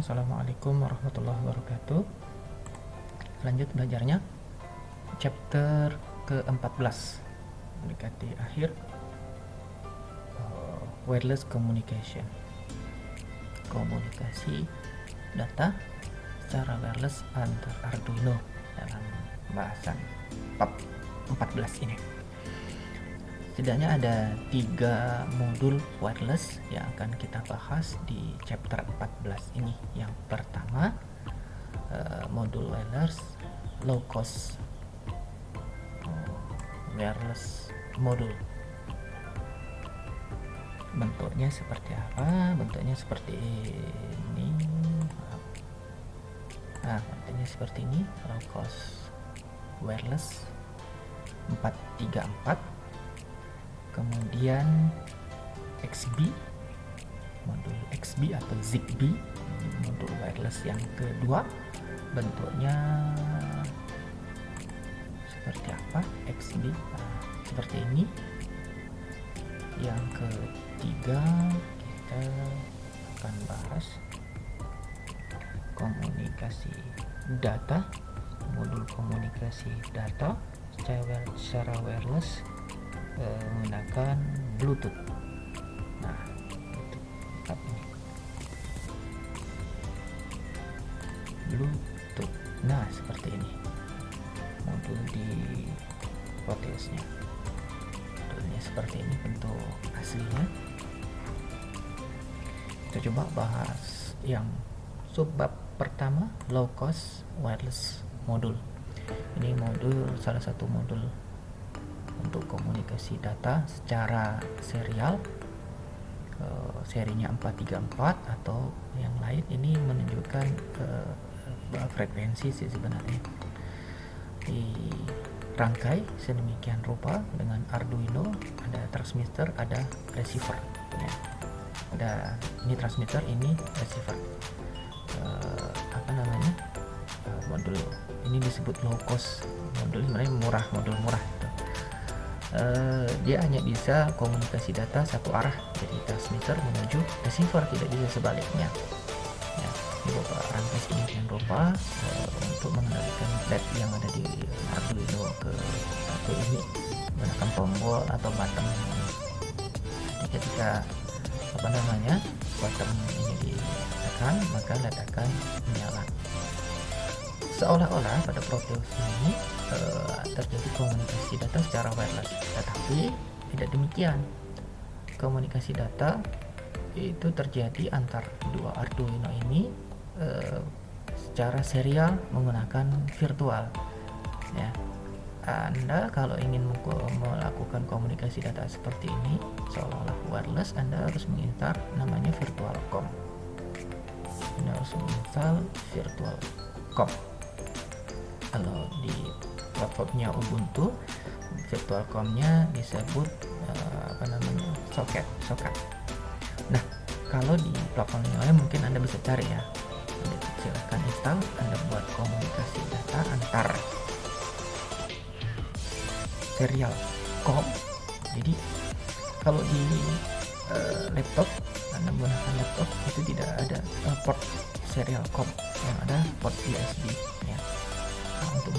Assalamualaikum warahmatullahi wabarakatuh. Lanjut belajarnya chapter ke-14 mendekati akhir. Wireless communication, komunikasi data secara wireless antar Arduino dalam bahasan bab 14 ini. Setidaknya ada 3 modul wireless yang akan kita bahas di chapter 14 ini. Yang pertama, modul wireless low cost wireless modul. Bentuknya seperti apa? Bentuknya seperti ini. Bentuknya seperti ini, low cost wireless 434. Kemudian XB, modul XB atau ZigBee, modul wireless yang kedua. Bentuknya seperti apa? XB seperti ini. Yang ketiga kita akan bahas komunikasi data, modul komunikasi data secara wireless menggunakan Bluetooth. Nah, itu ini Bluetooth. Nah, seperti ini modul di protesnya. Modulnya seperti ini bentuk aslinya. Kita coba bahas yang subbab pertama, low cost wireless modul. Ini modul, salah satu modul untuk komunikasi data secara serial. Serinya 434 atau yang lain ini menunjukkan frekuensi sih sebenarnya. Dirangkai sedemikian rupa dengan Arduino, ada transmitter, ada receiver ya. Ini transmitter, ini receiver. Modul ini disebut low cost modul, sebenarnya murah, modul murah gitu. Dia hanya bisa komunikasi data satu arah, jadi transmitter menuju receiver, tidak bisa sebaliknya ya. Ini beberapa rangkai sedemikian rupa untuk mengendalikan LED yang ada di Arduino ke satu ini menggunakan tombol atau button. Jadi ketika button ini ditekan, maka LED akan menyala. Seolah-olah pada proses ini terjadi komunikasi data secara wireless, tetapi tidak demikian. Komunikasi data itu terjadi antar dua Arduino ini secara serial menggunakan virtual ya. Anda kalau ingin melakukan komunikasi data seperti ini seolah-olah wireless, Anda harus menginstal namanya virtual COM. Anda harus menginstal virtual COM. Kalau di platformnya Ubuntu, virtual COM-nya disebut socket. Nah, kalau di platform yang lain mungkin Anda bisa cari ya. Silahkan install, Anda buat komunikasi data antar serial COM. Jadi kalau di laptop, Anda menggunakan laptop itu tidak ada port serial COM, yang ada port USB ya. Untuk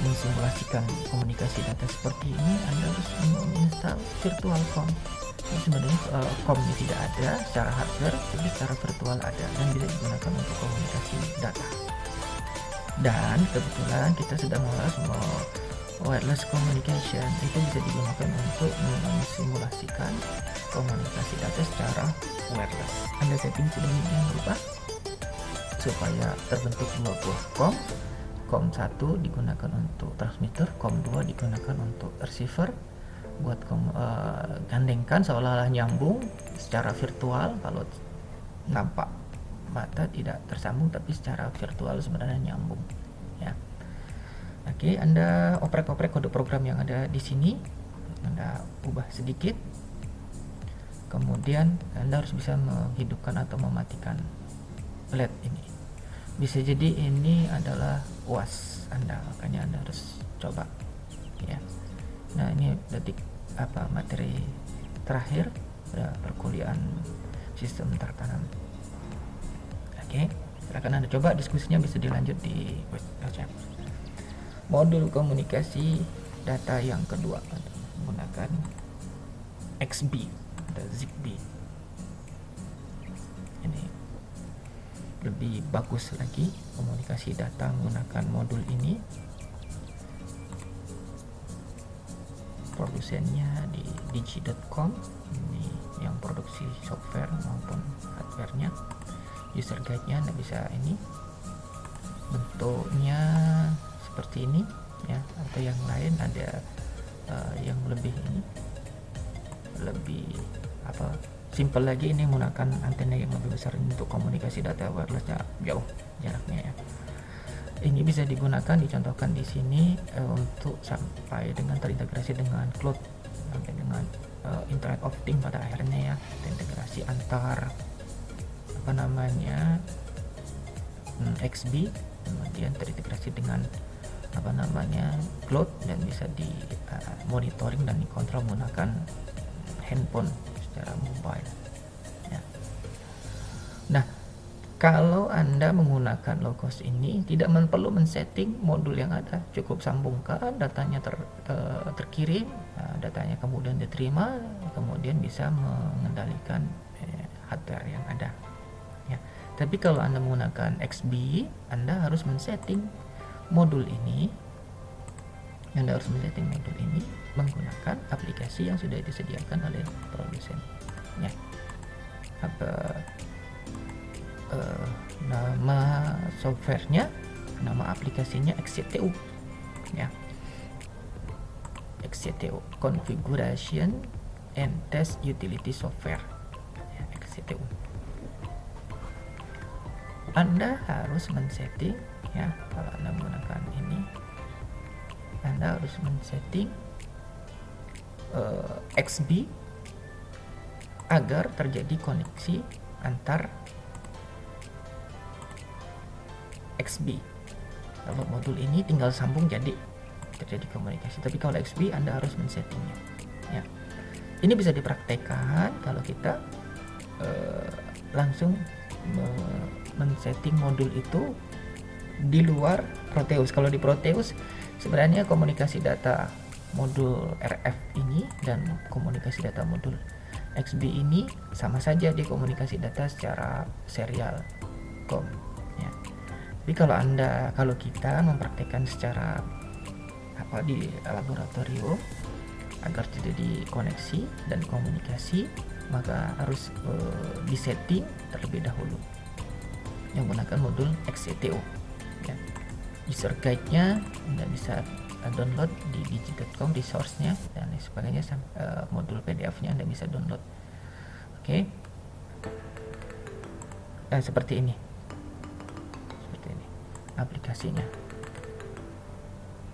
mensimulasikan komunikasi data seperti ini, Anda harus menginstal virtual COM. Ini sebenarnya COM-nya tidak ada secara hardware, tapi secara virtual ada dan bisa digunakan untuk komunikasi data. Dan kebetulan kita sedang membahas wireless communication, itu bisa digunakan untuk mensimulasikan komunikasi data secara wireless. Anda setting sedemikian rupa supaya terbentuk dua buah COM. COM 1 digunakan untuk transmitter, COM 2 digunakan untuk receiver. Buat gandengkan seolah-olah nyambung secara virtual. Kalau nampak mata tidak tersambung, tapi secara virtual sebenarnya nyambung ya. Oke, Anda oprek-oprek kode program yang ada di sini, Anda ubah sedikit. Kemudian Anda harus bisa menghidupkan atau mematikan LED ini. Bisa jadi ini adalah UAS Anda, makanya Anda harus coba ya. Nah, ini detik materi terakhir perkuliahan sistem tertanam Oke, silakan Anda coba, diskusinya bisa dilanjut di chat. Modul komunikasi data yang kedua menggunakan XB atau Zigbee. Ini lebih bagus lagi komunikasi data menggunakan modul ini. Produsennya di digi.com, ini yang produksi software maupun hardware-nya. User guide-nya Anda bisa ini, bentuknya seperti ini ya, atau yang lain ada yang lebih ini, lebih simple lagi. Ini menggunakan antena yang lebih besar untuk komunikasi data wireless jauh jaraknya ya. Ini bisa digunakan, dicontohkan di sini untuk sampai dengan terintegrasi dengan cloud, sampai dengan Internet of Things pada akhirnya ya, integrasi antar XB, kemudian terintegrasi dengan cloud, dan bisa di monitoring dan dikontrol menggunakan handphone secara mobile ya. Nah, kalau Anda menggunakan low cost ini tidak perlu men-setting modul yang ada, cukup sambungkan, datanya terkirim, datanya kemudian diterima, kemudian bisa mengendalikan hardware yang ada ya. Tapi kalau Anda menggunakan XB, Anda harus men-setting modul ini, menggunakan aplikasi yang sudah disediakan oleh produsen ya. Nama softwarenya, nama aplikasinya XCTU ya. XCTU, Configuration and Test Utility Software ya, XCTU. Anda harus men-setting ya, kalau Anda menggunakan ini, Anda harus men-setting XB agar terjadi koneksi antar XB. Kalau modul ini tinggal sambung jadi terjadi komunikasi, tapi kalau XB Anda harus men-settingnya ya. Ini bisa dipraktekkan kalau kita langsung men-setting modul itu di luar Proteus. Kalau di Proteus sebenarnya komunikasi data modul RF ini dan komunikasi data modul XB ini sama saja, di komunikasi data secara serial COM ya. Tapi kalau kita mempraktekkan secara di laboratorium agar terjadi koneksi dan komunikasi, maka harus disetting terlebih dahulu yang menggunakan modul XCTU ya. User guide-nya Anda bisa download di digi.com, resource-nya dan lain sebagainya, modul PDF-nya Anda bisa download. Oke. Seperti ini aplikasinya.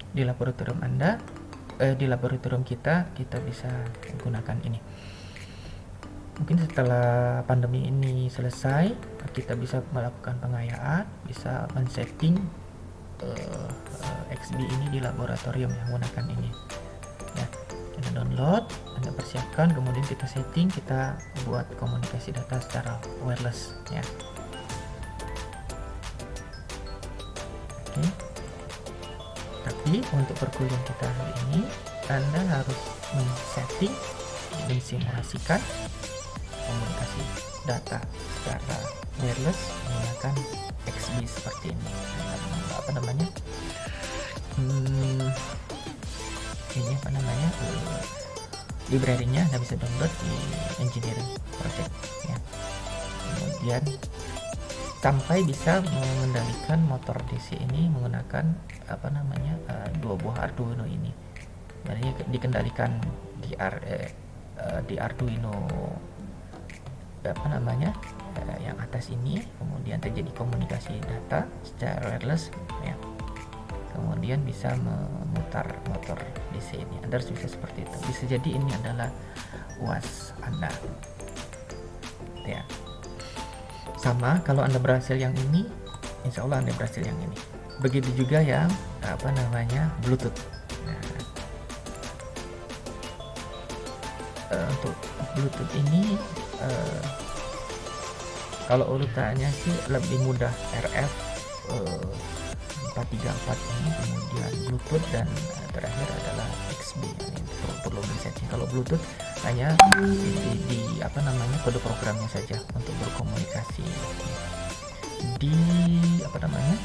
Di laboratorium Anda, di laboratorium kita bisa gunakan ini. Mungkin setelah pandemi ini selesai, kita bisa melakukan pengayaan, bisa men-setting XB ini di laboratorium yang menggunakan ini ya. Anda download, Anda persiapkan, kemudian kita setting, kita buat komunikasi data secara wireless ya. Oke. Tapi untuk perkuliahan kita hari ini, Anda harus men-setting dan simulasikan komunikasi data secara wireless menggunakan XB seperti ini. Library-nya Anda bisa download di engineering project ya. Kemudian sampai bisa mengendalikan motor DC ini menggunakan dua buah Arduino ini. Sebenarnya dikendalikan di Arduino yang atas ini, kemudian terjadi komunikasi data secara wireless ya. Kemudian bisa memutar motor DC ini. Anda harus bisa seperti itu. Bisa jadi ini adalah UAS Anda ya. Sama kalau Anda berhasil yang ini, insya Allah Anda berhasil yang ini. Begitu juga yang Bluetooth. Nah, untuk Bluetooth ini Kalau urutannya sih lebih mudah, RF 434 ini, kemudian Bluetooth, dan terakhir adalah XB. Ini perlu di-setting. Kalau Bluetooth hanya di apa namanya, kode programnya saja untuk berkomunikasi di apa namanya,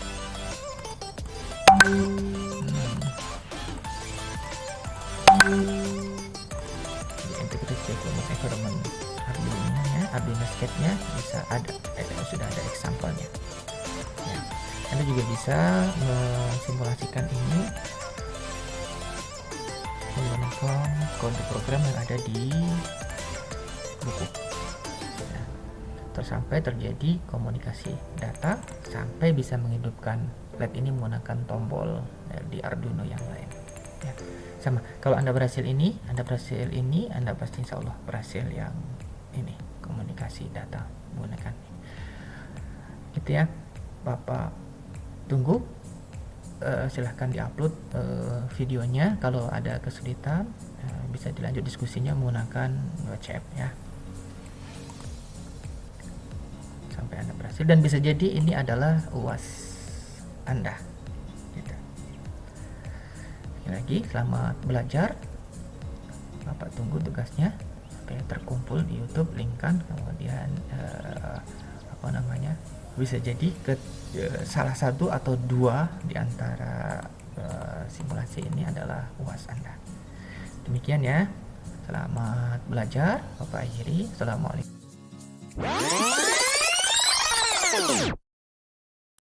di Integrated Development Environment Arduino Sketch-nya bisa ada, sudah ada example-nya ya. Anda juga bisa mensimulasikan ini menggunakan kode program yang ada di buku ya. Sampai terjadi komunikasi data, sampai bisa menghidupkan LED ini menggunakan tombol di Arduino yang lain ya. Sama, kalau Anda berhasil ini, Anda pasti insya Allah berhasil yang ini, komunikasi data menggunakan itu ya. Bapak tunggu, silahkan diupload videonya. Kalau ada kesulitan bisa dilanjut diskusinya menggunakan chat ya, sampai Anda berhasil. Dan bisa jadi ini adalah UAS Anda gitu. Lagi selamat belajar. Bapak tunggu tugasnya sampai terkumpul di YouTube, link-kan, kemudian apa namanya, bisa jadi ke salah satu atau dua di antara simulasi ini adalah UAS Anda. Demikian ya, selamat belajar. Bapak akhiri, assalamualaikum.